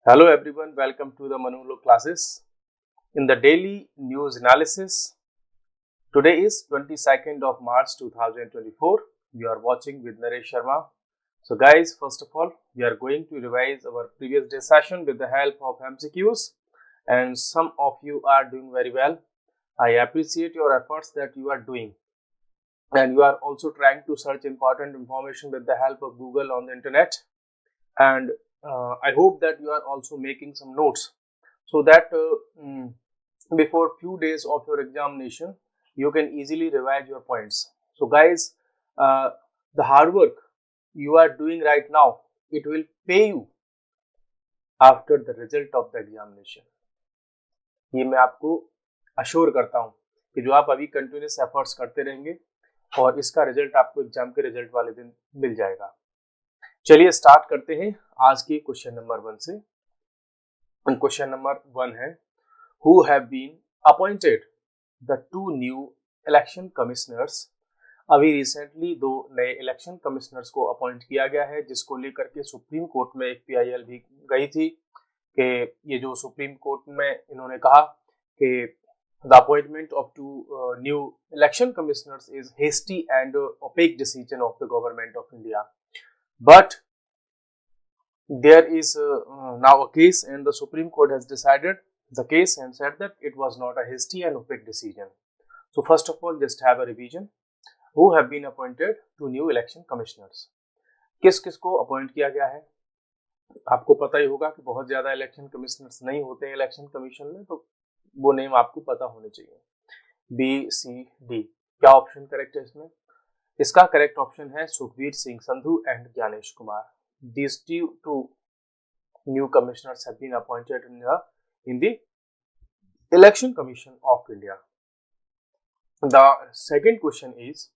Hello everyone, welcome to the Manulo classes. In the daily news analysis, today is 22nd of March 2024. You are watching with Naresh Sharma. So guys, first of all, we are going to revise our previous day session with the help of MCQs, and some of you are doing very well. I appreciate your efforts that you are doing, and you are also trying to search important information with the help of Google on the internet. And I hope that you are also making some notes so that before few days of your examination you can easily revise your points. So guys, uh, the hard work you are doing right now, it will pay you after the result of the examination. ये मैं आपको assure करता हूँ कि जो आप अभी continuous efforts करते रहेंगे और इसका रिजल्ट आपको एग्जाम के रिजल्ट वाले दिन मिल जाएगा। चलिए स्टार्ट करते हैं आज के क्वेश्चन नंबर 1 से। क्वेश्चन नंबर 1 है, who have been appointed the two new election commissioners। अभी रिसेंटली दो नए इलेक्शन कमिश्नर्स को अपॉइंट किया गया है, जिसको लेकर के सुप्रीम कोर्ट में एक PIL भी गई थी कि ये जो सुप्रीम कोर्ट में इन्होंने कहा कि the appointment of two new election commissioners is hasty and opaque decision of the government of India. But there is now a case and the Supreme Court has decided the case and said that it was not a hasty and opaque decision. So first of all, just have a revision. Who have been appointed to new election commissioners? किस किस को appoint किया गया है? आपको पता ही होगा कि बहुत ज्यादा इलेक्शन कमिश्नर्स नहीं होते हैं इलेक्शन कमीशन में, तो वो नेम आपको पता होने चाहिए। BCD, क्या ऑप्शन करेक्ट है इसमें? इसका करेक्ट ऑप्शन है Sukhbir Singh Sandhu and Gyanesh Kumar. These two new commissioners have been appointed in the Election Commission of India. The second question is,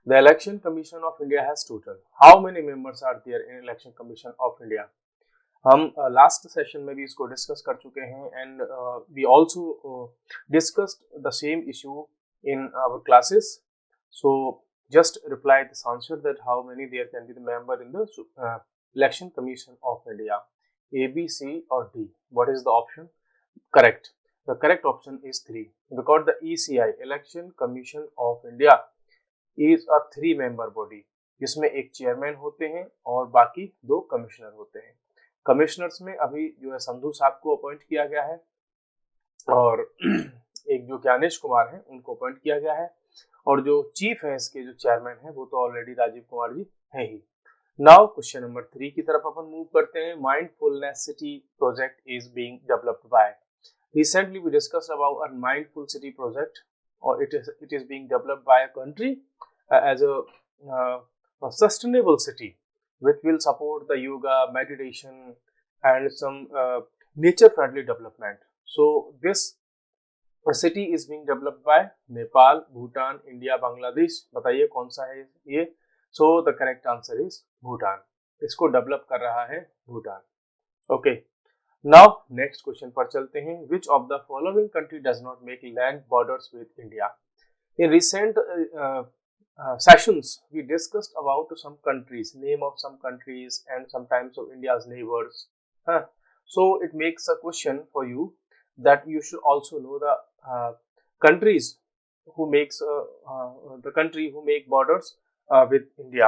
the Election Commission of India has total how many members are there in Election Commission of India? हम last session में भी इसको discuss कर चुके हैं and we also discussed the same issue in our classes. So just reply this answer that how many there can be the member in the Election Commission of India. A, B, C or D. What is the option? Correct. The correct option is 3, because the ECI, Election Commission of India, is a 3-member body, जिसमें एक chairman होते हैं और बाकी 2 commissioner होते हैं। Commissioners में अभी जो है संधू साहब को अपॉइंट किया गया है और एक जो ज्ञानेश कुमार हैं उनको अपॉइंट किया गया है, और जो चीफ है इसके जो चेयरमैन है वो तो ऑलरेडी राजीव कुमार जी हैं ही। नाउ क्वेश्चन नंबर 3 की तरफ अपन मूव करते हैं। Mindfulness city project is being developed by, recently we discussed about a mindful city project, or it is being developed by a country as a sustainable city which will support the yoga, meditation and some nature friendly development. So this city is being developed by Nepal, Bhutan, India, Bangladesh. बताइए कौन सा है ये? So the correct answer is Bhutan. इसको develop कर रहा है Bhutan. Okay, now next question पर चलते हैं। Which of the following country does not make land borders with India? In recent sessions we discussed about some countries, name of some countries and sometimes of India's neighbors. So it makes a question for you that you should also know the countries who makes the country who make borders with India.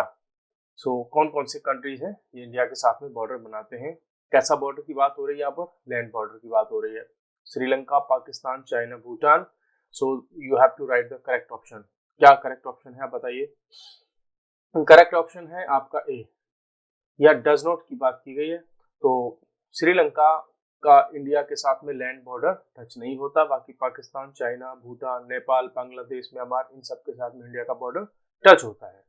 So कौन कौन से countries हैं ये India के साथ में border बनाते हैं? कैसा बॉर्डर की बात हो रही है? यहाँ पर लैंड बॉर्डर की बात हो रही है। Sri Lanka, Pakistan, China, Bhutan. So you have to write the correct option. क्या करेक्ट ऑप्शन है आप बताइए? करेक्ट ऑप्शन है आपका ए, या डज नॉट की बात की गई है, तो श्रीलंका का इंडिया के साथ में लैंड बॉर्डर टच नहीं होता। बाकी पाकिस्तान, चाइना, भूटान, नेपाल, बांग्लादेश, म्यांमार, इन सब के साथ में इंडिया का बॉर्डर टच होता है।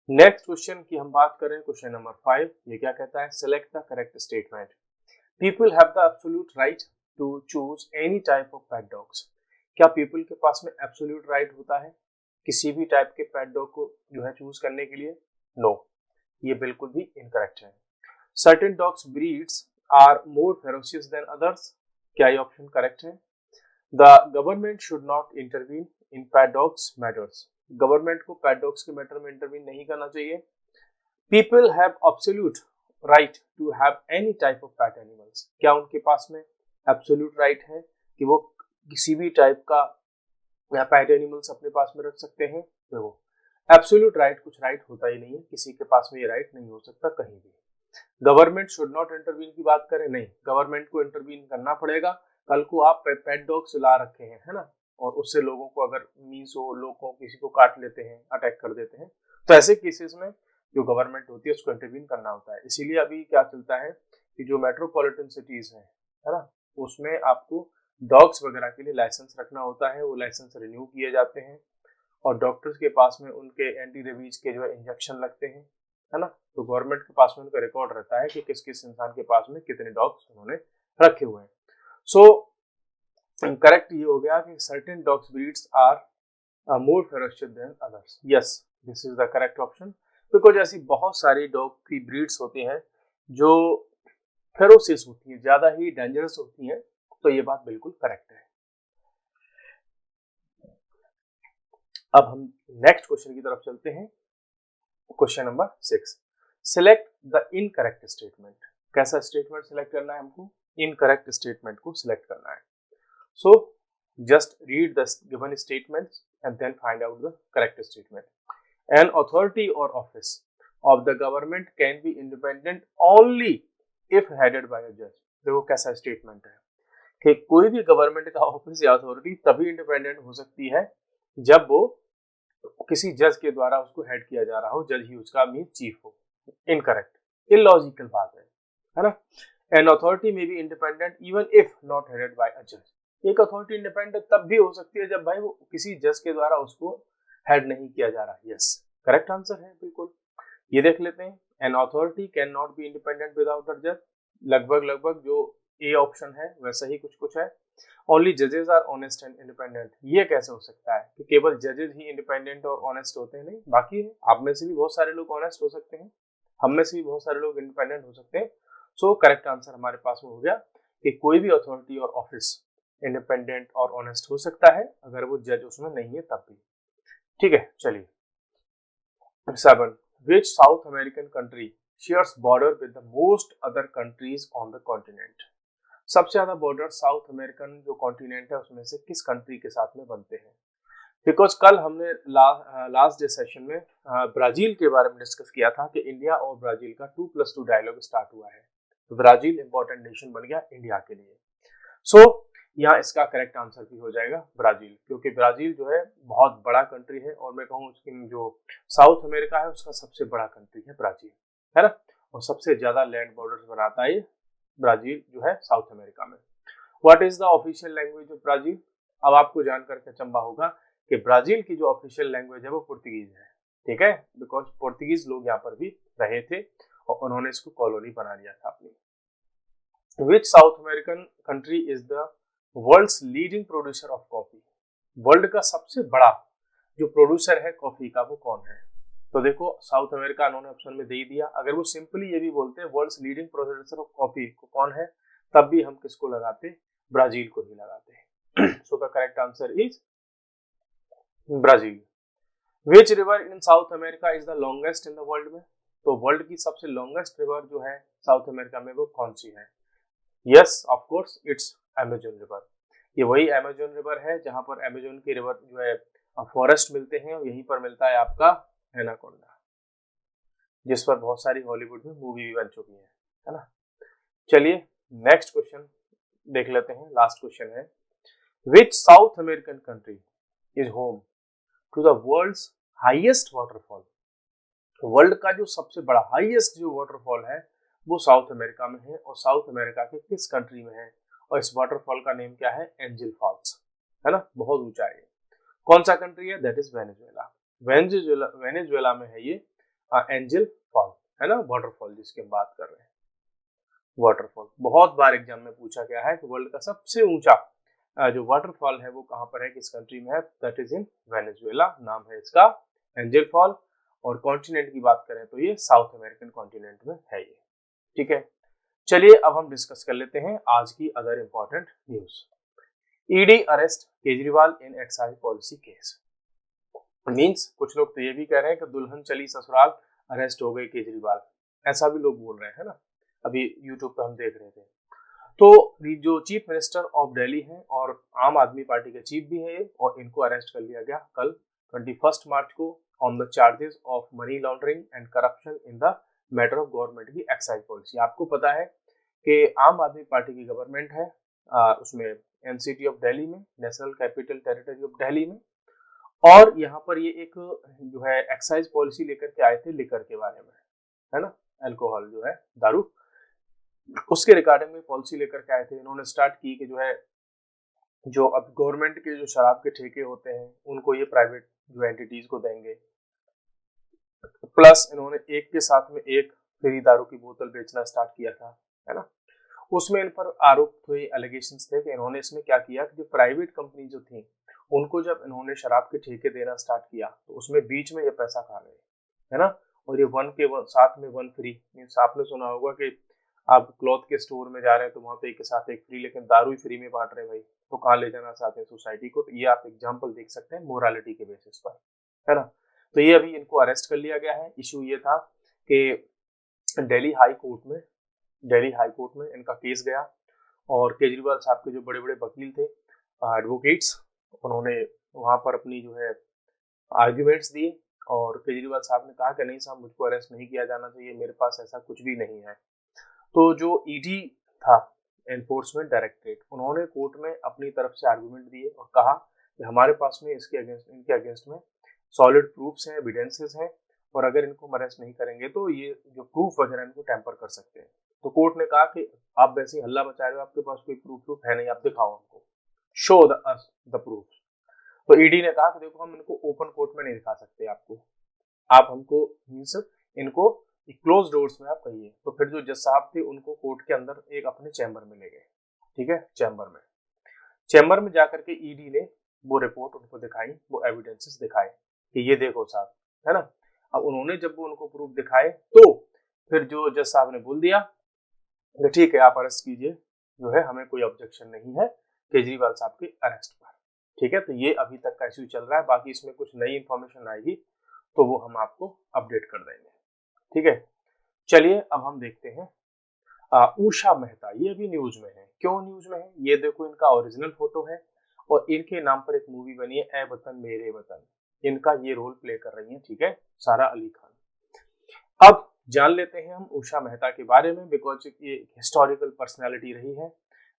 नेक्स्ट क्वेश्चन की हम बात करें, क्वेश्चन नंबर 5, ये क्या कहता है? Select the correct statement. People have the absolute right to choose any type of pet dogs. क्या पीपल के पास में एब्सोल्यूट राइट होता है किसी भी टाइप के पेट डॉग को जो है चूज करने के लिए? नो, ये बिल्कुल भी इनकरेक्ट है। Certain dogs breeds are more ferocious than others. क्या ये ऑप्शन करेक्ट है? The government should not intervene in pet dogs matters. Government को पेट डॉग्स के मैटर में इंटरवीन नहीं करना चाहिए। People have absolute right to have any type of pet animals? क्या उनके पास में एब्सोल्यूट राइट है कि वो किसी भी टाइप का पेट एनिमल्स अपने पास में रख सकते हैं? देखो, एब्सोल्यूट राइट कुछ राइट होता ही नहीं है, किसी के पास में ये राइट नहीं हो सकता कहीं भी। गवर्नमेंट शुड नॉट इंटरवीन की बात करें, नहीं, गवर्नमेंट को इंटरवीन करना पड़ेगा। कल को आप पेट डॉग्स ला रखे हैं, है ना, और उससे लोगों को अगर मीन्स हो, लोगों को किसी को काट लेते हैं, अटैक कर देते हैं, तो ऐसे केसेस में जो गवर्नमेंट होती है उसको इंटरवीन करना होता है। इसीलिए अभी क्या चलता है कि जो मेट्रोपॉलिटन सिटीज है ना, उसमें आपको डॉग्स वगैरह के लिए लाइसेंस रखना होता है, वो लाइसेंस रिन्यू किए जाते हैं और डॉक्टर्स के पास में उनके एंटी रेबीज के जो है इंजेक्शन लगते हैं, है ना। तो गवर्नमेंट के पास में उनका रिकॉर्ड रहता है कि किस किस इंसान के पास में कितने डॉग्स उन्होंने रखे हुए हैं। सो करेक्ट ये हो गया कि certain dogs breeds are more ferocious than others. Yes, this is the correct option, because ऐसी बहुत सारी डॉग की ब्रीड्स होती हैं जो फेरोसियस होती हैं, ज्यादा ही डेंजरस होती हैं। तो ये बात बिल्कुल करेक्ट है। अब हम नेक्स्ट क्वेश्चन की तरफ चलते हैं। Question number 6, select the incorrect statement. कैसा स्टेटमेंट सिलेक्ट करना है हमको? इनकरेक्ट स्टेटमेंट को सिलेक्ट करना है। So just read the given statements and then find out the correct statement. An authority or office of the government can be independent only if headed by a जज। देखो कैसा statement है कि कोई भी गवर्नमेंट का ऑफिस या authority तभी इंडिपेंडेंट हो सकती है जब वो किसी जज के द्वारा उसको हेड किया जा रहा हो, जज ही उसका मीन चीफ हो। इनकरेक्ट, इलॉजिकल बात है ना। An authority may be independent even if not headed by a जज। एक अथॉरिटी इंडिपेंडेंट तब भी हो सकती है जब भाई वो किसी जज के द्वारा उसको हेड नहीं किया जा रहा। यस, करेक्ट आंसर है बिल्कुल। ये देख लेते हैं, an authority can not be independent without the जज। लगभग जो ए ऑप्शन है वैसा ही कुछ है। ओनली जजेस आर ऑनेस्ट एंड इंडिपेंडेंट, ये कैसे हो सकता है कि केवल जजेस ही इंडिपेंडेंट और ऑनेस्ट होते हैं? नहीं, बाकी आप में से भी बहुत सारे लोग ऑनेस्ट हो सकते हैं, हम में से भी बहुत सारे लोग इंडिपेंडेंट हो सकते हैं। सो करेक्ट आंसर हमारे पास में हो गया कि कोई भी अथॉरिटी और ऑफिस इंडिपेंडेंट और ऑनेस्ट हो सकता है अगर वो जज उसमें नहीं है तब भी। ठीक है, चलिए। 7, which South American country shares border with the most other countries on the continent? सबसे ज्यादा बॉर्डर साउथ अमेरिकन जो कॉन्टिनेंट है उसमें से किस कंट्री के साथ में बनते हैं? बिकॉज कल हमने लास्ट डे सेशन में ब्राजील के बारे में डिस्कस किया था कि इंडिया और ब्राजील का 2+2 डायलॉग स्टार्ट हुआ है, तो ब्राजील इंपॉर्टेंट नेशन बन गया इंडिया के लिए। सो यहाँ इसका करेक्ट आंसर भी हो जाएगा ब्राजील, क्योंकि ब्राजील जो है बहुत बड़ा कंट्री है और मैं कहूँ उसकी जो साउथ अमेरिका है उसका सबसे बड़ा कंट्री है ब्राजील, है ना, और सबसे ज्यादा लैंड बॉर्डर्स बनाता है ब्राजील जो है साउथ अमेरिका में। What is the official language of Brazil? अब आपको जानकर के अचंभा होगा कि ब्राजील की जो ऑफिशियल लैंग्वेज है वो पुर्तगीज है। ठीक है, बिकॉज पुर्तगीज लोग यहाँ पर भी रहे थे और उन्होंने इसको कॉलोनी बना लिया था अपनी। Which South American country is the world's leading producer of coffee? World का सबसे बड़ा जो प्रोड्यूसर है कॉफी का वो कौन है? तो देखो साउथ अमेरिका उन्होंने ऑप्शन में दे ही दिया। अगर वो सिंपली ये भी बोलते हैं world's leading producer of coffee को कौन है, तब भी हम किसको लगाते? ब्राजील को ही लगाते हैं। So the correct answer is Brazil. Which river in south America is the longest in the world में? तो वर्ल्ड की सबसे लॉन्गेस्ट रिवर जो है साउथ अमेरिका में वो कौन सी है? Yes, of course it's Amazon river. ये वही अमेजन रिवर है जहां पर अमेजन की रिवर जो है फॉरेस्ट मिलते हैं और यहीं पर मिलता है आपका एनाकोंडा, जिस पर बहुत सारी हॉलीवुड में मूवी भी बन चुकी है ना। चलिए नेक्स्ट क्वेश्चन देख लेते हैं, लास्ट क्वेश्चन है। Which South American country is home to the world's highest waterfall? World का जो सबसे बड़ा हाईएस्ट जो वाटरफॉल है वो साउथ अमेरिका में है, और साउथ अमेरिका के किस कंट्री में है? और इस वाटरफॉल का नेम क्या है? एंजल फॉल्स, है ना, बहुत ऊंचा है। कौन सा कंट्री है? That is Venezuela. वेनेजुएला में है ये एंजल फॉल, है ना, वाटरफॉल जिसकी हम बात कर रहे हैं। वाटरफॉल बहुत बार एग्जाम में पूछा गया है कि वर्ल्ड का सबसे ऊंचा जो वाटरफॉल है वो कहां पर है, किस कंट्री में है? दैट इज इन वेनेजुएला, नाम है इसका एंजल फॉल। और कॉन्टिनेंट की बात करें तो ये साउथ अमेरिकन कॉन्टिनेंट में है ये। ठीक है, चलिए अब हम डिस्कस कर लेते हैं आज की other important news. ED arrest Kejriwal in excise policy case. Means कुछ लोग तो ये भी कह रहे हैं कि दुल्हन चली ससुराल, अरेस्ट हो गई केजरीवाल। ऐसा भी लोग बोल रहे हैं, है ना, अभी यूट्यूब पे हम देख रहे थे। तो जो चीफ मिनिस्टर ऑफ दिल्ली हैं और आम आदमी पार्टी के चीफ भी हैं, और इनको अरेस्ट कर लिया गया कल 21 मार्च को on the charges of money laundering and corruption in the matter of government की एक्साइज पॉलिसी। आपको पता है कि आम आदमी पार्टी की गवर्नमेंट है, उसमें एनसीटी ऑफ दिल्ली में, national capital territory of Delhi में, और यहाँ पर ये एक जो है एक्साइज पॉलिसी लेकर के आए थे लिकर के बारे में, है ना, अल्कोहल जो है दारू, उसके रिगार्डिंग में पॉलिसी लेकर के आए थे। इन्होंने स्टार्ट की कि जो है जो अब गवर्नमेंट के जो शराब के ठेके होते हैं उनको ये प्राइवेट जो एंटिटीज को देंगे, प्लस इन्होंने एक के साथ में एक फ्री दारू की बोतल बेचना स्टार्ट किया था, है ना। उसमें इन पर आरोप थे, एलिगेशंस थे कि इन्होंने इसमें क्या किया कि जो प्राइवेट कंपनी जो थी उनको जब इन्होंने शराब के ठेके देना स्टार्ट किया तो उसमें बीच में ये पैसा खा गए, है ना। और ये साथ में वन फ्री, मीन्स आपने सुना होगा कि आप क्लॉथ के स्टोर में जा रहे हैं तो वहां पे एक के साथ एक फ्री, लेकिन दारू ही फ्री में बांट रहे हैं भाई, तो कहाँ ले जाना चाहते हैं सोसाइटी को। तो ये आप एग्जाम्पल देख सकते हैं मोरालिटी के बेसिस पर, है ना। तो ये अभी इनको अरेस्ट कर लिया गया है। इशू ये था कि दिल्ली हाई कोर्ट में इनका केस गया, और केजरीवाल साहब के जो बड़े बड़े वकील थे, एडवोकेट्स, उन्होंने वहां पर अपनी जो है आर्ग्यूमेंट्स दिए, और केजरीवाल साहब ने कहा कि नहीं साहब, मुझको अरेस्ट नहीं किया जाना चाहिए, मेरे पास ऐसा कुछ भी नहीं है। तो जो ईडी था, एनफोर्समेंट डायरेक्टरेट, उन्होंने कोर्ट में अपनी तरफ से आर्गुमेंट दिए और कहा कि हमारे पास में इनके अगेंस्ट में सॉलिड प्रूफ्स हैं, एविडेंसेस हैं, और अगर इनको हम अरेस्ट नहीं करेंगे तो ये जो प्रूफ वगैरह इनको टेम्पर कर सकते हैं। तो कोर्ट ने कहा कि आप वैसे ही हल्ला मचा रहे हो, आपके पास कोई प्रूफ है नहीं, आप दिखाओ हमको, शो द प्रूफ। तो ईडी ने कहा कि देखो, हम इनको ओपन कोर्ट में नहीं दिखा सकते आपको, आप हमको मीन्स इनको क्लोज डोर्स में आप कहिए। तो फिर जो जज साहब थे उनको कोर्ट के अंदर एक अपने चैम्बर में ले गए, ठीक है, चैम्बर में जाकर के ईडी ने वो रिपोर्ट उनको दिखाई, वो एविडेंसेस दिखाए कि ये देखो साहब, है ना। अब उन्होंने जब वो उनको प्रूफ दिखाए तो फिर जो जज साहब ने बोल दिया कि ठीक है, आप अरेस्ट कीजिए, जो है हमें कोई ऑब्जेक्शन नहीं है केजरीवाल साहब के अरेस्ट पर, ठीक है। तो ये अभी तक का इश्यू चल रहा है, बाकी इसमें कुछ नई इंफॉर्मेशन आएगी तो वो हम आपको अपडेट कर देंगे, ठीक है। चलिए अब हम देखते हैं उषा मेहता, ये भी न्यूज में है। क्यों न्यूज में है? ये देखो, इनका ओरिजिनल फोटो है और इनके नाम पर एक मूवी बनी है, ए वतन मेरे वतन, इनका ये रोल प्ले कर रही है, ठीक है, सारा अली खान। अब जान लेते हैं हम उषा मेहता के बारे में, बिकॉज ये हिस्टोरिकल पर्सनैलिटी रही है।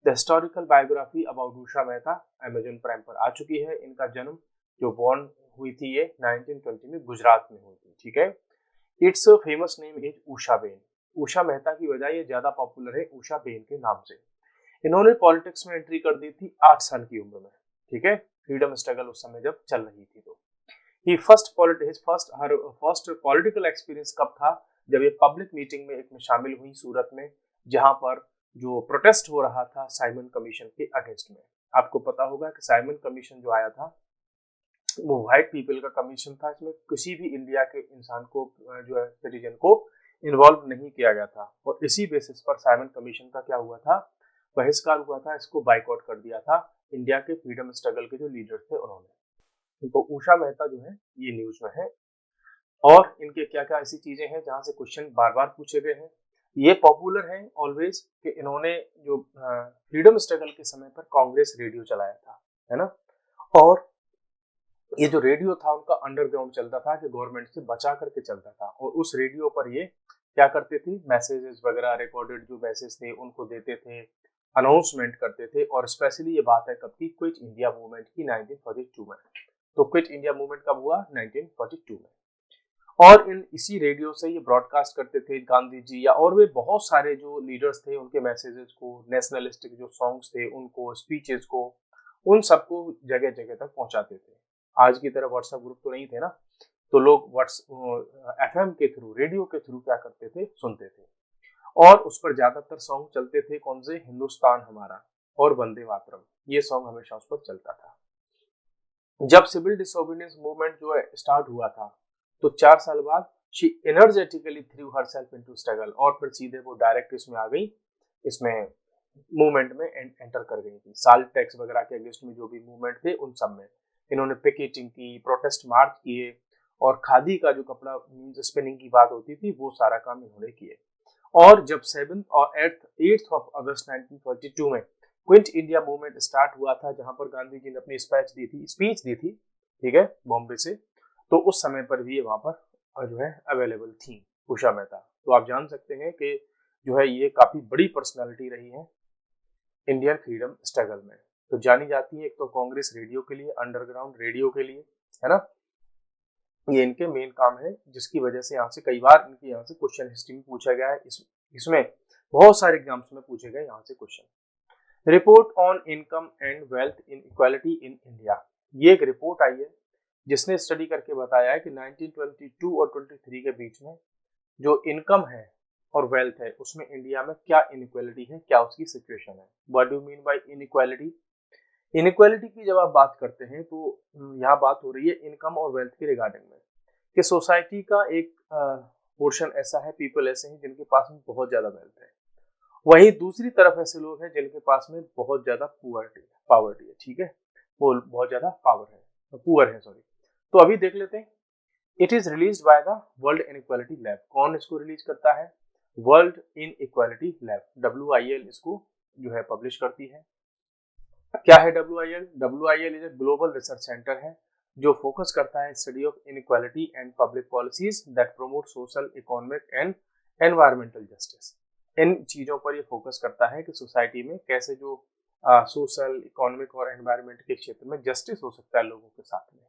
The historical biography about Usha Mehta Amazon prime पर आ चुकी है। इनका जन्म जो बॉर्न हुई थी ये 1920 में गुजरात में हुई थी, ठीक है। It's famous name is Usha ben. Usha Mehta की वजह ये ज्यादा पॉपुलर है उषा बेन के नाम से। इन्होंने पॉलिटिक्स में एंट्री कर दी थी 8 साल की उम्र में, ठीक है, फ्रीडम स्ट्रगल उस समय जब चल रही थी। तो हर फर्स्ट पॉलिटिकल एक्सपीरियंस कब था? जब ये पब्लिक मीटिंग में एक में शामिल हुई सूरत में, जहां पर जो प्रोटेस्ट हो रहा था साइमन कमीशन के अगेंस्ट में। आपको पता होगा कि साइमन कमीशन जो आया था वो व्हाइट पीपल का कमीशन था, इसमें किसी भी इंडिया के इंसान को जो है सिटीजन को इन्वॉल्व नहीं किया गया था, और इसी बेसिस पर साइमन कमीशन का क्या हुआ था, बहिष्कार हुआ था, इसको बाइकआउट कर दिया था इंडिया के फ्रीडम स्ट्रगल के जो लीडर्स थे उन्होंने। तो उषा मेहता जो है ये न्यूज में है, और इनके क्या क्या ऐसी चीजें हैं जहां से क्वेश्चन बार बार पूछे गए हैं। ये पॉपुलर है ऑलवेज कि इन्होंने जो फ्रीडम स्ट्रगल के समय पर कांग्रेस रेडियो चलाया था, है ना, और ये जो रेडियो था उनका अंडरग्राउंड चलता था कि गवर्नमेंट से बचा करके चलता था, और उस रेडियो पर ये क्या करते थे, मैसेजेस वगैरह रिकॉर्डेड जो मैसेज थे उनको देते थे, अनाउंसमेंट करते थे। और स्पेशली ये बात है कब की, क्विट इंडिया मूवमेंट की, 1942 में। तो क्विट इंडिया मूवमेंट कब हुआ? 1942 में। और इसी रेडियो से ये ब्रॉडकास्ट करते थे गांधी जी या और वे बहुत सारे जो लीडर्स थे उनके मैसेजेस को, नेशनलिस्टिक जो सॉन्ग्स थे उनको, स्पीचेस को, उन सबको जगह जगह तक पहुंचाते थे। आज की तरह व्हाट्सएप ग्रुप तो नहीं थे ना, तो लोग एफएम के थ्रू, रेडियो के थ्रू क्या करते थे, सुनते थे। और उस पर ज्यादातर सॉन्ग चलते थे कौन से, हिंदुस्तान हमारा और वंदे मातरम, ये सॉन्ग हमेशा उस पर चलता था। जब सिविल डिसोबीडियंस मूवमेंट जो है स्टार्ट हुआ था तो 4 साल बाद she energetically through herself into struggle, और फिर सीधे वो डायरेक्ट इसमें आ गई, इसमें मूवमेंट में एंटर कर गई थी। साल्ट टैक्स वगैरह के अगेंस्ट में जो भी मूवमेंट थे उन सब में इन्होंने पिकेटिंग की, प्रोटेस्ट मार्च किए, और खादी का जो कपड़ा स्पिनिंग की बात होती थी वो सारा काम इन्होंने किए। और जब 7 और 8 ऑफ अगस्त 1942 में क्विट इंडिया मूवमेंट स्टार्ट हुआ था, जहां पर गांधी जी ने अपनी स्पीच दी थी, ठीक है, बॉम्बे से, तो उस समय पर भी ये वहां पर जो है अवेलेबल थी उषा मेहता। तो आप जान सकते हैं कि जो है ये काफी बड़ी पर्सनालिटी रही है इंडियन फ्रीडम स्ट्रगल में। तो जानी जाती है एक तो कांग्रेस रेडियो के लिए, अंडरग्राउंड रेडियो के लिए, है ना, ये इनके मेन काम है, जिसकी वजह से यहाँ से कई बार इनके यहाँ से क्वेश्चन हिस्ट्री में पूछा गया है। इसमें बहुत सारे एग्जाम्स में पूछे गए यहाँ से question. Report on income and wealth in equality in India, ये एक रिपोर्ट आई है जिसने स्टडी करके बताया है कि 1922 और 23 के बीच में जो इनकम है और वेल्थ है उसमें इंडिया में क्या इनइक्वालिटी है, क्या उसकी सिचुएशन है। What do you mean by inequality? Inequality की जब आप बात करते हैं तो यहाँ बात हो रही है इनकम और वेल्थ के रिगार्डिंग में, कि सोसाइटी का एक पोर्शन ऐसा है, पीपल ऐसे हैं जिनके पास में बहुत ज्यादा वेल्थ है, वहीं दूसरी तरफ ऐसे लोग हैं जिनके पास में बहुत ज्यादा पावर्टी है, ठीक है, वो बहुत ज्यादा पुअर है, सॉरी। तो अभी देख लेते हैं। It is release by the world inequality lab. कौन इसको रिलीज करता है? वर्ल्ड इनइक्वालिटी लैब, WIL इसको जो है पब्लिश करती है। क्या है WIL? WIL is a global research centre है जो फोकस करता है study of inequality and public policies that promote social, economic and environmental justice. इन चीजों पर ये फोकस करता है कि सोसाइटी में कैसे जो सोशल, इकोनॉमिक और एनवायरमेंट के क्षेत्र में जस्टिस हो सकता है लोगों के साथ में,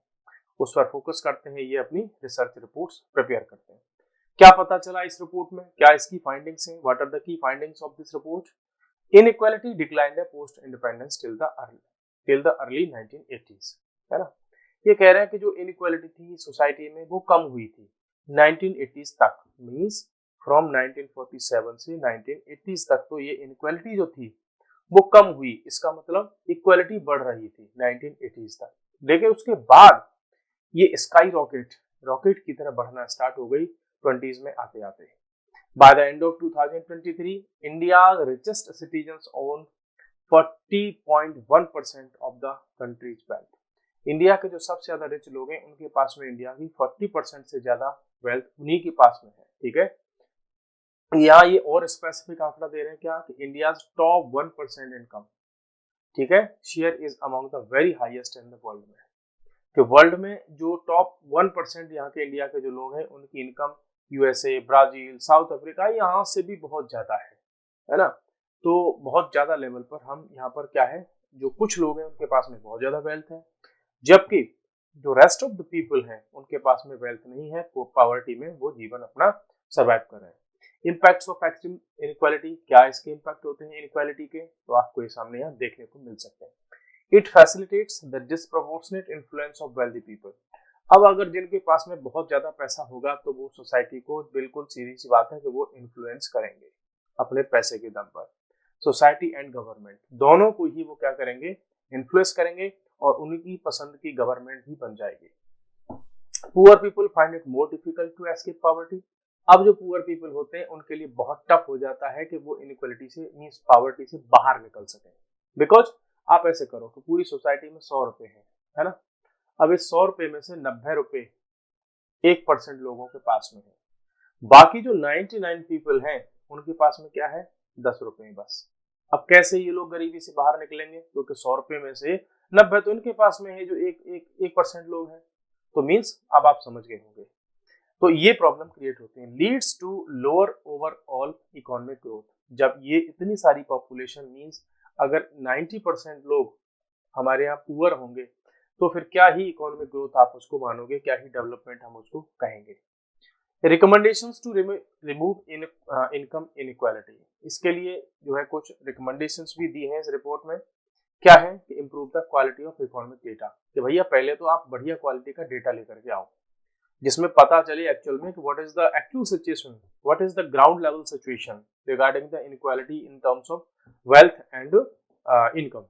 उस पर फोकस करते हैं। ये अपनी रिसर्च रिपोर्ट्स प्रिपेयर करते हैं। क्या पता चला इस रिपोर्ट में, क्या इसकी फाइंडिंग्स हैं? What are the key findings of this report? Inequality declined post independence till the early 1980s, है ना। ये कह रहे हैं कि जो इनइक्वालिटी थी सोसाइटी में वो कम हुई थी 1980s तक, मींस फ्रॉम 1947 से 1980s तक। तो ये इनइक्वालिटी जो थी वो कम हुई, इसका मतलब इक्वालिटी बढ़ रही थी 1980s तक। लेकिन उसके बाद ये स्काई रॉकेट की तरह बढ़ना स्टार्ट हो गई 20s में आते आते। By the end of 2023, India's richest citizens own 40.1% of the country's wealth. India के जो सबसे ज्यादा रिच लोग हैं उनके पास में इंडिया की 40% से ज्यादा वेल्थ उन्हीं के पास में है, ठीक है। यहाँ ये और स्पेसिफिक आंकड़ा दे रहे हैं क्या, कि इंडियाज टॉप 1% इनकम, ठीक है, share is among the very highest in the world में, कि वर्ल्ड में जो टॉप 1% यहाँ के इंडिया के जो लोग हैं उनकी income USA, Brazil, south Africa यहाँ से भी बहुत ज्यादा है ना। तो बहुत ज्यादा लेवल पर हम यहाँ पर क्या है, जो कुछ लोग हैं उनके पास में बहुत ज्यादा वेल्थ है, जबकि जो रेस्ट ऑफ द पीपल हैं उनके पास में वेल्थ नहीं है, वो पॉवर्टी में वो जीवन अपना सर्वाइव कर रहे हैं। इम्पैक्ट्स ऑफ एक्सट्रीम इनइक्वालिटी, क्या इसके इम्पैक्ट होते हैं इनइक्वालिटी के, तो आपको ये सामने यहाँ देखने को मिल सकते हैं। It facilitates the disproportionate influence of wealthy people. अब अगर जिनके पास में बहुत ज्यादा पैसा होगा तो वो सोसाइटी को, बिल्कुल सीधी सी बात है कि वो इन्फ्लुएंस करेंगे अपने पैसे के दम पर। सोसाइटी एंड गवर्नमेंट दोनों को ही वो क्या करेंगे, इन्फ्लुएंस करेंगे, और उनकी पसंद की गवर्नमेंट ही बन जाएगी। Poor people find it more difficult to escape poverty. अब जो पुअर पीपल होते हैं उनके लिए बहुत टफ हो जाता है कि वो इनइक्वालिटी से, मींस पॉवर्टी से बाहर निकल सके। बिकॉज आप ऐसे करो कि पूरी सोसाइटी में 100 रुपए है ना, अब इस 100 रुपए में से 90 रुपए 1% लोगों के पास में है, बाकी जो 99 पीपल हैं उनके पास में क्या है, 10 रुपए बस। अब कैसे ये लोग गरीबी से बाहर निकलेंगे, क्योंकि 100 रुपए में से 90 तो इनके पास में है जो 1% लोग हैं। तो मीन्स अब आप समझ गए होंगे, तो ये प्रॉब्लम क्रिएट होती है, leads to lower overall economic growth. जब ये इतनी सारी पॉपुलेशन, मीन्स अगर 90% लोग हमारे यहाँ पुअर होंगे तो फिर क्या ही इकोनॉमिक ग्रोथ आप उसको मानोगे, क्या ही डेवलपमेंट हम उसको कहेंगे। Recommendations to remove income inequality, इसके लिए जो है कुछ रिकमेंडेशंस भी दी हैं इस रिपोर्ट में। क्या है कि improve the quality of economic data, कि भैया पहले तो आप बढ़िया क्वालिटी का डेटा लेकर के आओ जिसमें पता चले एक्चुअल में कि what is the actual situation, what is the ground level situation regarding the inequality in terms of wealth and income.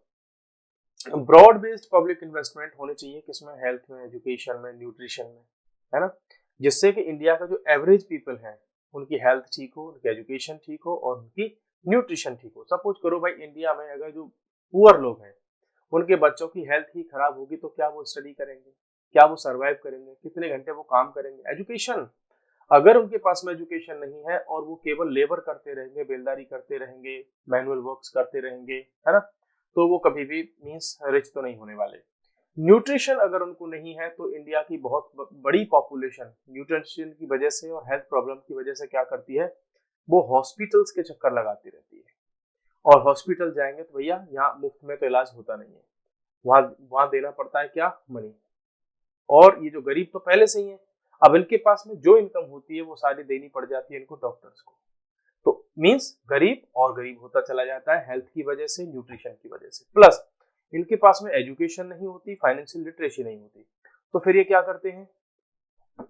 Broad based public investment होने चाहिए, किसमें, हेल्थ में, एजुकेशन में, न्यूट्रिशन में, है ना, जिससे कि इंडिया का जो एवरेज पीपल है उनकी हेल्थ ठीक हो, उनकी एजुकेशन ठीक हो और उनकी न्यूट्रिशन ठीक हो। सपोज करो भाई इंडिया में अगर जो पुअर लोग हैं उनके बच्चों की हेल्थ ही खराब होगी तो क्या वो स्टडी करेंगे, क्या वो सर्वाइव करेंगे, कितने घंटे वो काम करेंगे। एजुकेशन, अगर उनके पास में एजुकेशन नहीं है और वो केवल लेबर करते रहेंगे, बेलदारी करते रहेंगे, मैनुअल वर्क्स करते रहेंगे, है ना, तो वो कभी भी मींस रिच तो नहीं होने वाले। न्यूट्रिशन अगर उनको नहीं है तो इंडिया की बहुत बड़ी पॉपुलेशन न्यूट्रिशन की वजह से और हेल्थ प्रॉब्लम की वजह से क्या करती है, वो हॉस्पिटल्स के चक्कर लगाती रहती है। और हॉस्पिटल जाएंगे तो भैया यहाँ मुफ्त में तो इलाज होता नहीं है, वहां वहां देना पड़ता है क्या, मनी। और ये जो गरीब तो पहले से ही है, अब इनके पास में जो इनकम होती है वो सारी देनी पड़ जाती है इनको डॉक्टर्स को। तो मींस गरीब और गरीब होता चला जाता है हेल्थ की वजह से, न्यूट्रिशन की वजह से, प्लस इनके पास में एजुकेशन नहीं होती, फाइनेंशियल लिटरेसी नहीं होती। तो फिर ये क्या करते हैं,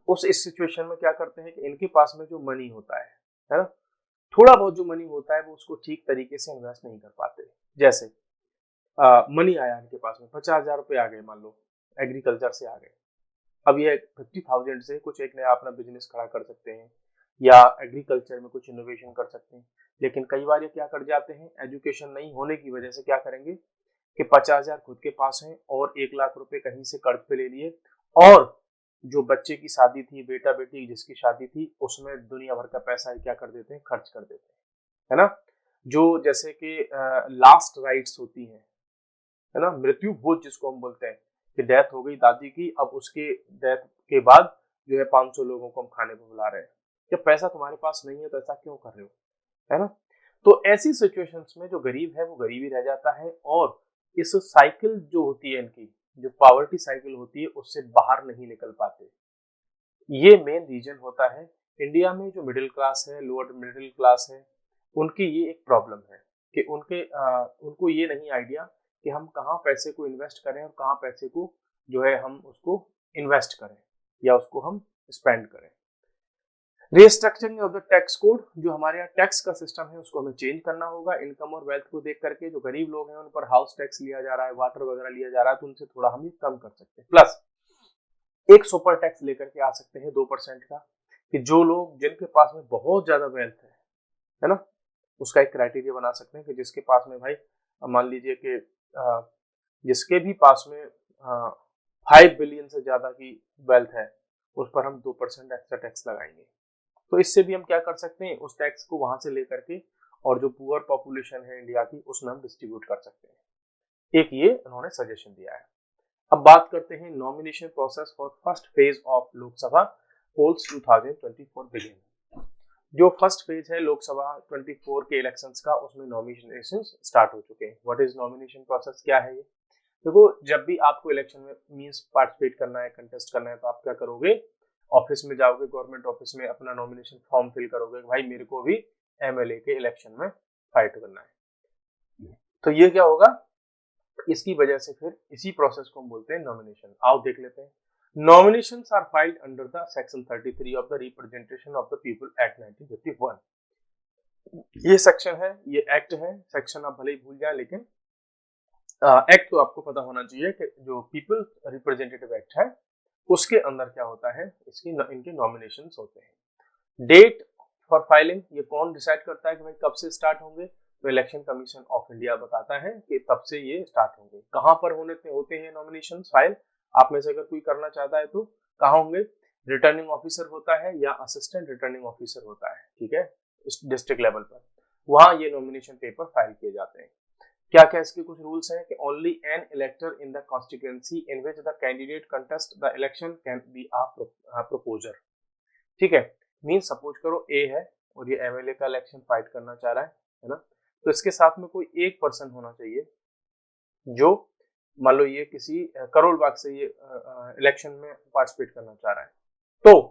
उस इस सिचुएशन में क्या करते हैं कि इनके पास में जो मनी होता है ना, थोड़ा बहुत जो मनी होता है वो उसको ठीक तरीके से इन्वेस्ट नहीं कर पाते। जैसे मनी आया इनके पास में 50,000 रुपये आ गए, मान लो एग्रीकल्चर से आ गए, अब ये 50,000 से कुछ एक नया अपना बिजनेस खड़ा कर सकते हैं या एग्रीकल्चर में कुछ इनोवेशन कर सकते हैं। लेकिन कई बार ये क्या कर जाते हैं, एजुकेशन नहीं होने की वजह से क्या करेंगे कि 50,000 खुद के पास हैं और 1 लाख रुपए कहीं से कर्ज पे ले लिए, और जो बच्चे की शादी थी, बेटा बेटी जिसकी शादी थी, उसमें दुनिया भर का पैसा क्या कर देते हैं, खर्च कर देते हैं, है ना। जो जैसे कि लास्ट राइट्स होती हैं, है ना, मृत्यु भोज जिसको हम बोलते हैं, कि डेथ हो गई दादी की, अब उसके डेथ के बाद जो है 500 लोगों को हम खाने को बुला रहे हैं, जब पैसा तुम्हारे पास नहीं है तो ऐसा क्यों कर रहे हो, है ना। तो ऐसी सिचुएशंस में जो गरीब है वो गरीब ही रह जाता है, और इस साइकिल जो होती है इनकी, जो पॉवर्टी साइकिल होती है, उससे बाहर नहीं निकल पाते। ये मेन रीजन होता है। इंडिया में जो मिडिल क्लास है, लोअर मिडिल क्लास है, उनकी ये एक प्रॉब्लम है कि उनको ये नहीं आइडिया कि हम कहाँ पैसे को इन्वेस्ट करें और कहाँ पैसे को जो है हम उसको इन्वेस्ट करें या उसको हम स्पेंड करें। Restructuring of the tax code, जो हमारे यहाँ टैक्स का सिस्टम है उसको हमें चेंज करना होगा। इनकम और वेल्थ को देख करके जो गरीब लोग हैं उन पर हाउस टैक्स लिया जा रहा है, वाटर वगैरह लिया जा रहा है, तो उनसे थोड़ा हम ये कम कर सकते हैं। प्लस एक सुपर टैक्स लेकर के आ सकते हैं 2% का, कि जो लोग जिनके पास में बहुत ज्यादा वेल्थ है ना, उसका एक क्राइटेरिया बना सकते हैं कि जिसके पास में भाई मान लीजिए कि जिसके भी पास में 5 बिलियन से ज्यादा की वेल्थ है, उस पर हम 2% एक्स्ट्रा टैक्स लगाएंगे। तो इससे भी हम क्या कर सकते हैं, उस टैक्स को वहां से लेकर के और जो पुअर पॉपुलेशन है इंडिया की उसमें हम डिस्ट्रीब्यूट कर सकते हैं। एक ये उन्होंने सजेशन दिया है। अब बात करते हैं nomination process for first phase of Lok Sabha polls 2024 begin. जो फर्स्ट फेज है लोकसभा 24 के इलेक्शंस का, उसमें नॉमिनेशन स्टार्ट हो चुके हैं। व्हाट इज नॉमिनेशन प्रोसेस, क्या है ये? देखो, जब भी आपको इलेक्शन में मींस पार्टिसिपेट करना है, कंटेस्ट करना है, तो आप क्या करोगे, ऑफिस में जाओगे, गवर्नमेंट ऑफिस में अपना नॉमिनेशन फॉर्म फिल करोगे, भाई मेरे को भी एमएलए के इलेक्शन में फाइट करना है। तो ये क्या होगा, इसकी वजह से फिर इसी प्रोसेस को हम बोलते हैं नॉमिनेशन। आओ देख लेते हैं। Nominations are filed under the section 33 of the representation of the people act 1951। ये सेक्शन है, ये एक्ट है, सेक्शन आप भले ही भूल जाए, लेकिन एक्ट तो आपको पता होना चाहिए कि जो पीपल रिप्रेजेंटेटिव एक्ट है उसके अंदर क्या होता है, इनके नॉमिनेशंस होते हैं। डेट फॉर फाइलिंग, ये कौन डिसाइड करता है कि भाई कब से स्टार्ट होंगे, तो इलेक्शन कमीशन ऑफ इंडिया बताता है कि तब से ये स्टार्ट होंगे। कहां पर होते हैं नॉमिनेशन फाइल, आप में से अगर कोई करना चाहता है तो कहाँ होंगे, रिटर्निंग ऑफिसर होता है या असिस्टेंट रिटर्निंग ऑफिसर होता है, ठीक है, डिस्ट्रिक्ट लेवल पर, वहां ये नॉमिनेशन पेपर फाइल किए जाते हैं। क्या क्या इसके कुछ रूल्स हैं कि only an इलेक्टर in the constituency in which the candidate contest the election can be a proposer. ठीक है, मीन सपोज करो ए है और ये एमएलए का इलेक्शन फाइट करना चाह रहा है ना, तो इसके साथ में कोई एक पर्सन होना चाहिए जो, मान लो ये किसी करोल बाग से ये इलेक्शन में पार्टिसिपेट करना चाह रहा है, तो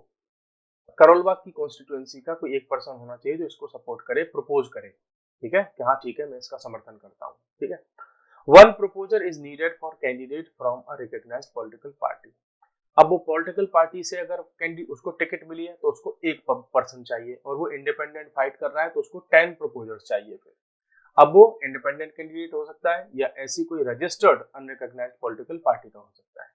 करोल बाग की कॉन्स्टिट्यूएंसी का कोई एक पर्सन होना चाहिए जो इसको सपोर्ट करे, प्रपोज करे, ठीक है, कि हाँ ठीक है मैं इसका समर्थन करता हूँ, ठीक है। One proposer is needed for candidate from a recognised political party. अब वो पॉलिटिकल पार्टी से अगर उसको टिकट मिली है तो उसको एक पर्सन चाहिए, और वो इंडिपेंडेंट फाइट कर रहा है तो उसको 10 प्रपोजर्स चाहिए। फिर अब वो इंडिपेंडेंट कैंडिडेट हो सकता है या ऐसी कोई रजिस्टर्ड अनरिकॉग्नाइज्ड पॉलिटिकल पार्टी का हो सकता है।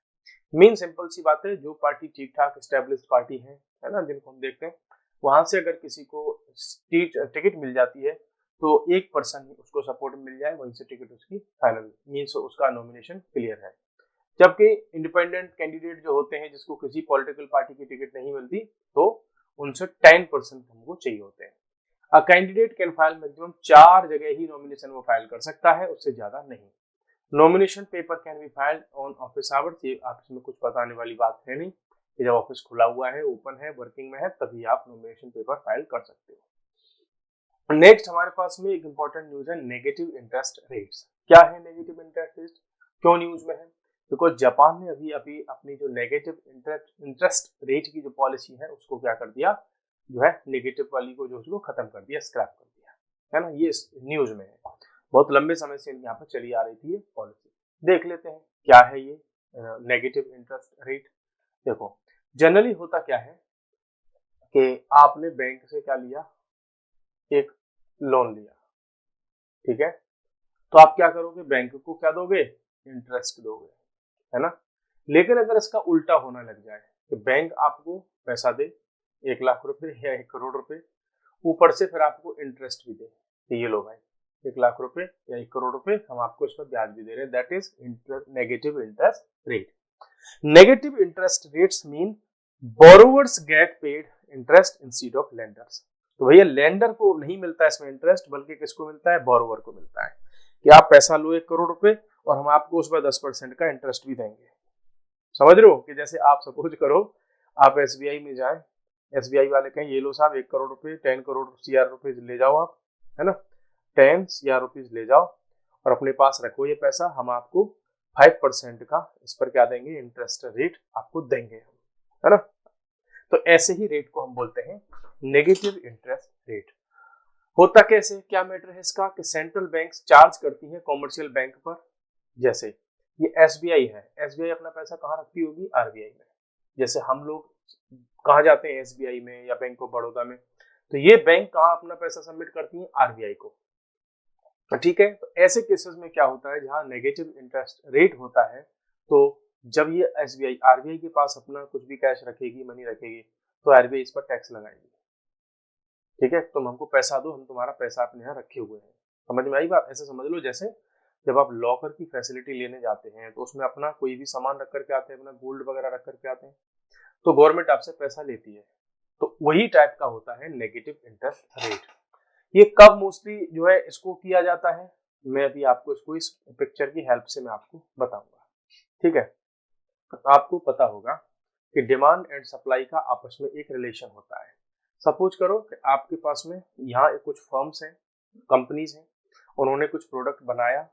मेन सिंपल सी बात है, जो पार्टी ठीक ठाक एस्टेब्लिश्ड पार्टी है ना, जिनको हम देखते हैं, वहां से अगर किसी को टिकट मिल जाती है तो एक पर्सन उसको सपोर्ट मिल जाए, वहीं से टिकट उसकी फाइनल मीन्स उसका नॉमिनेशन क्लियर है। जबकि इंडिपेंडेंट कैंडिडेट जो होते हैं, जिसको किसी पॉलिटिकल पार्टी की टिकट नहीं मिलती, तो उनसे 10% हमको चाहिए होते हैं। A candidate can file maximum 4 जगह ही नॉमिनेशन वो फाइल कर सकता है, उससे ज्यादा नहीं। Nomination paper can be filed on office hours, ये आप इसमें कुछ बताने वाली बात है नहीं कि जब ऑफिस खुला हुआ है, ओपन है, वर्किंग में है, तभी आप नॉमिनेशन पेपर फाइल कर सकते हो। नेक्स्ट हमारे पास में एक इंपॉर्टेंट न्यूज है, नेगेटिव इंटरेस्ट रेट्स। क्या है नेगेटिव इंटरेस्ट रेट, क्यों न्यूज में है? बिकॉज जापान ने अभी अभी अपनी जो नेगेटिव इंटरेस्ट रेट की जो पॉलिसी है उसको क्या कर दिया, जो है नेगेटिव वाली को जो उसको खत्म कर दिया, स्क्रैप कर दिया, है ना। ये न्यूज में है, बहुत लंबे समय से यहाँ पर चली आ रही थी ये पॉलिसी। देख लेते हैं क्या है ये नेगेटिव इंटरेस्ट रेट। देखो जनरली होता क्या है कि आपने बैंक से क्या लिया, एक लोन लिया, ठीक है, तो आप क्या करोगे, बैंक को क्या दोगे, इंटरेस्ट दोगे, है ना। लेकिन अगर इसका उल्टा होना लग जाए कि बैंक आपको पैसा दे 1 लाख रुपए या 1 करोड़ रुपए, ऊपर से फिर आपको इंटरेस्ट भी दे, तो ये लो भाई 1 लाख रुपए या 1 करोड़ रुपए हम आपको इस पर ब्याज भी दे रहे हैं, that is negative interest rate. Negative interest rates mean borrowers get paid interest instead of lenders. तो भैया लेंडर को नहीं मिलता है इसमें इंटरेस्ट, बल्कि किसको मिलता है, बोरोवर को मिलता है कि आप पैसा लो 1 करोड़ रुपए और हम आपको उस पर 10% का इंटरेस्ट भी देंगे। समझ रहे हो कि जैसे आप सपोज करो आप एसबीआई में जाए, एसबीआई वाले कहें ये लो साहब 1 करोड़ रुपए 10 करोड़ सीआर रुपीज ले जाओ आप, है ना, 10 सीआर रुपीज ले जाओ और अपने पास रखो ये पैसा, हम आपको 5% का इस पर क्या देंगे, इंटरेस्ट रेट आपको देंगे, है ना। तो ऐसे ही रेट को हम बोलते हैं नेगेटिव इंटरेस्ट रेट। होता कैसे, क्या मैटर है इसका, कि सेंट्रल बैंक चार्ज करती है कॉमर्शियल बैंक पर। जैसे ये एसबीआई है, एसबीआई अपना पैसा कहाँ रखती होगी, आरबीआई में। जैसे हम लोग कहाँ जाते हैं, एसबीआई में या बैंक ऑफ बड़ौदा में, तो ये बैंक कहाँ अपना पैसा सबमिट करती है, आरबीआई को, ठीक है। तो ऐसे केसेस में क्या होता है, जहां नेगेटिव इंटरेस्ट रेट होता है, तो जब ये एसबीआई आरबीआई के पास अपना कुछ भी कैश रखेगी, मनी रखेगी, तो आरबीआई इस पर टैक्स लगाएगी, ठीक है। तुम हमको पैसा दो, हम तुम्हारा पैसा अपने यहाँ रखे हुए हैं। समझ में आई बात? ऐसे समझ लो जैसे जब आप लॉकर की फैसिलिटी लेने जाते हैं तो उसमें अपना कोई भी सामान रख करके आते हैं, अपना गोल्ड वगैरह रख करके आते हैं, तो गवर्नमेंट आपसे पैसा लेती है। तो वही टाइप का होता है नेगेटिव इंटरेस्ट रेट। ये कब मोस्टली जो है इसको किया जाता है, मैं अभी आपको इसको इस पिक्चर की हेल्प से मैं आपको बताऊंगा, ठीक है। आपको पता होगा कि डिमांड एंड सप्लाई का आपस में एक रिलेशन होता है। सपोज करो कि आपके पास में यहाँ कुछ फर्म्स हैं, कंपनीज हैं, उन्होंने कुछ प्रोडक्ट बनाया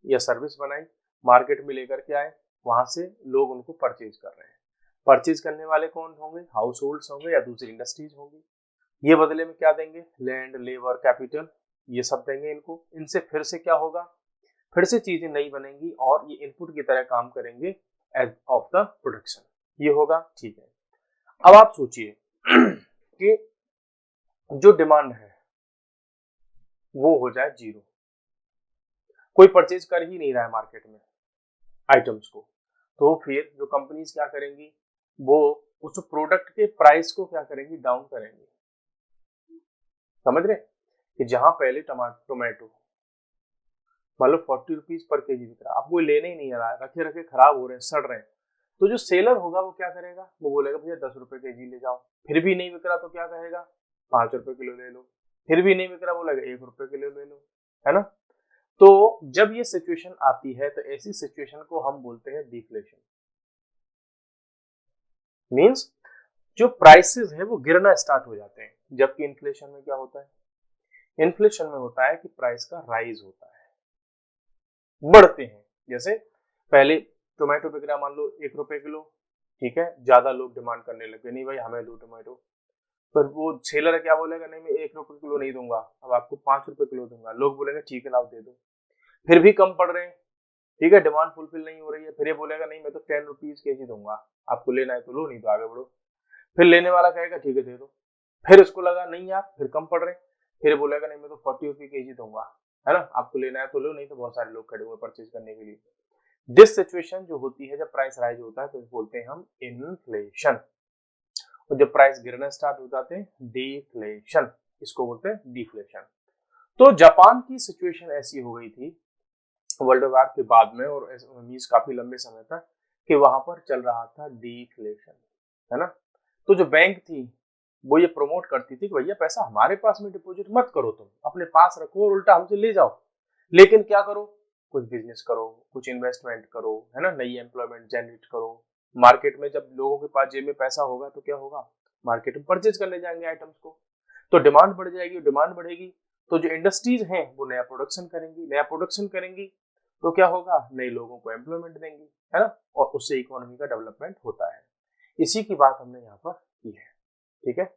या सर्विस बनाई, मार्केट में लेकर के आए, वहां से लोग उनको परचेज कर रहे हैं। परचेज करने वाले कौन होंगे, हाउस होल्ड्स होंगे या दूसरी इंडस्ट्रीज होंगी। ये बदले में क्या देंगे, लैंड, लेबर, कैपिटल, ये सब देंगे इनको। इनसे फिर से क्या होगा, फिर से चीजें नई बनेंगी और ये इनपुट की तरह काम करेंगे एज ऑफ द प्रोडक्शन, ये होगा, ठीक है। अब आप सोचिए कि जो डिमांड है वो हो जाए 0, कोई परचेज कर ही नहीं रहा है मार्केट में आइटम्स को, तो फिर जो कंपनीज क्या करेंगी, वो उस प्रोडक्ट के प्राइस को क्या करेंगी, डाउन करेंगी। समझ रहे कि जहां पहले टोमेटो मान लो 40 रुपीज पर केजी बिक रहा, आपको लेने ही नहीं आ रहा है, रखे रखे खराब हो रहे हैं, सड़ रहे हैं, तो जो सेलर होगा वो क्या करेगा, वो बोलेगा भैया 10 रुपए केजी ले जाओ। फिर भी नहीं बिक रहा तो क्या कहेगा, 5 रुपए किलो ले लो। फिर भी नहीं बिक रहा, बोलेगा 1 रुपए किलो ले लो, है ना। तो जब ये सिचुएशन आती है तो ऐसी सिचुएशन को हम बोलते हैं डिफ्लेशन। मींस जो प्राइसेस है वो गिरना स्टार्ट हो जाते हैं। जबकि इन्फ्लेशन में क्या होता है, इन्फ्लेशन में होता है कि प्राइस का राइज होता है, बढ़ते हैं। जैसे पहले टोमेटो बिक रहा मान लो 1 रुपए किलो, ठीक है, ज्यादा लोग डिमांड करने लगे, नहीं भाई हमें दो टोमेटो, पर वो सेलर क्या बोलेगा, नहीं मैं 1 रुपए किलो नहीं दूंगा, अब आपको 5 रुपए किलो दूंगा। लोग बोलेंगे ठीक है लाओ दे दो, फिर भी कम पड़ रहे हैं, ठीक है, डिमांड फुलफिल नहीं हो रही है, फिर ये बोलेगा नहीं मैं तो 10 रुपीज केजी दूंगा, आपको लेना है तो लो, नहीं तो आगे बढ़ो। फिर लेने वाला कहेगा ठीक है दे दो, फिर उसको लगा नहीं यार फिर कम पड़ रहे, फिर बोलेगा नहीं मैं तो 40 रुपये केजी दूंगा, है ना, आपको लेना है तो लो, नहीं तो बहुत सारे लोग खड़े हुए परचेज करने के लिए। दिस सिचुएशन जो होती है जब प्राइस राइज होता है तो बोलते हैं हम इन्फ्लेशन, और जब प्राइस गिरना स्टार्ट हो जाते हैं डिफ्लेशन, इसको बोलते हैं डिफ्लेशन। तो जापान की सिचुएशन ऐसी हो गई थी वर्ल्ड वॉर के बाद में, और काफी लंबे समय तक, कि वहां पर चल रहा था डिफ्लेशन, है ना। तो जो बैंक थी वो ये प्रमोट करती थी कि भैया पैसा हमारे पास में डिपॉजिट मत करो, तुम अपने पास रखो और उल्टा हमसे ले जाओ, लेकिन क्या करो, कुछ बिजनेस करो, कुछ इन्वेस्टमेंट करो, है ना, नई एम्प्लॉयमेंट जनरेट करो। मार्केट में जब लोगों के पास जेब में पैसा होगा तो क्या होगा, मार्केट में परचेज करने जाएंगे आइटम्स को, तो डिमांड बढ़ जाएगी, डिमांड बढ़ेगी तो जो इंडस्ट्रीज हैं वो नया प्रोडक्शन करेंगी, नया प्रोडक्शन करेंगी तो क्या होगा, नए लोगों को एम्प्लॉयमेंट देंगी, है ना, और उससे इकोनॉमी का डेवलपमेंट होता है। इसी की बात हमने यहाँ पर की है, ठीक है।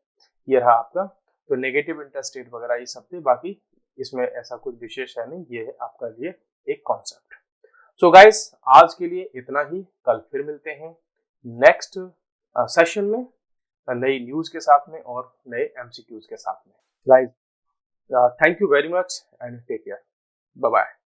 ये रहा आपका, तो नेगेटिव इंटरेस्ट रेट वगैरह ये सब थे, बाकी इसमें ऐसा कुछ विशेष है नहीं, ये है आपका लिए एक कॉन्सेप्ट। सो गाइस आज के लिए इतना ही, कल फिर मिलते हैं नेक्स्ट सेशन में नई न्यूज के साथ में और नए एमसीक्यूज के साथ में। Guys thank you very much and take care, bye bye.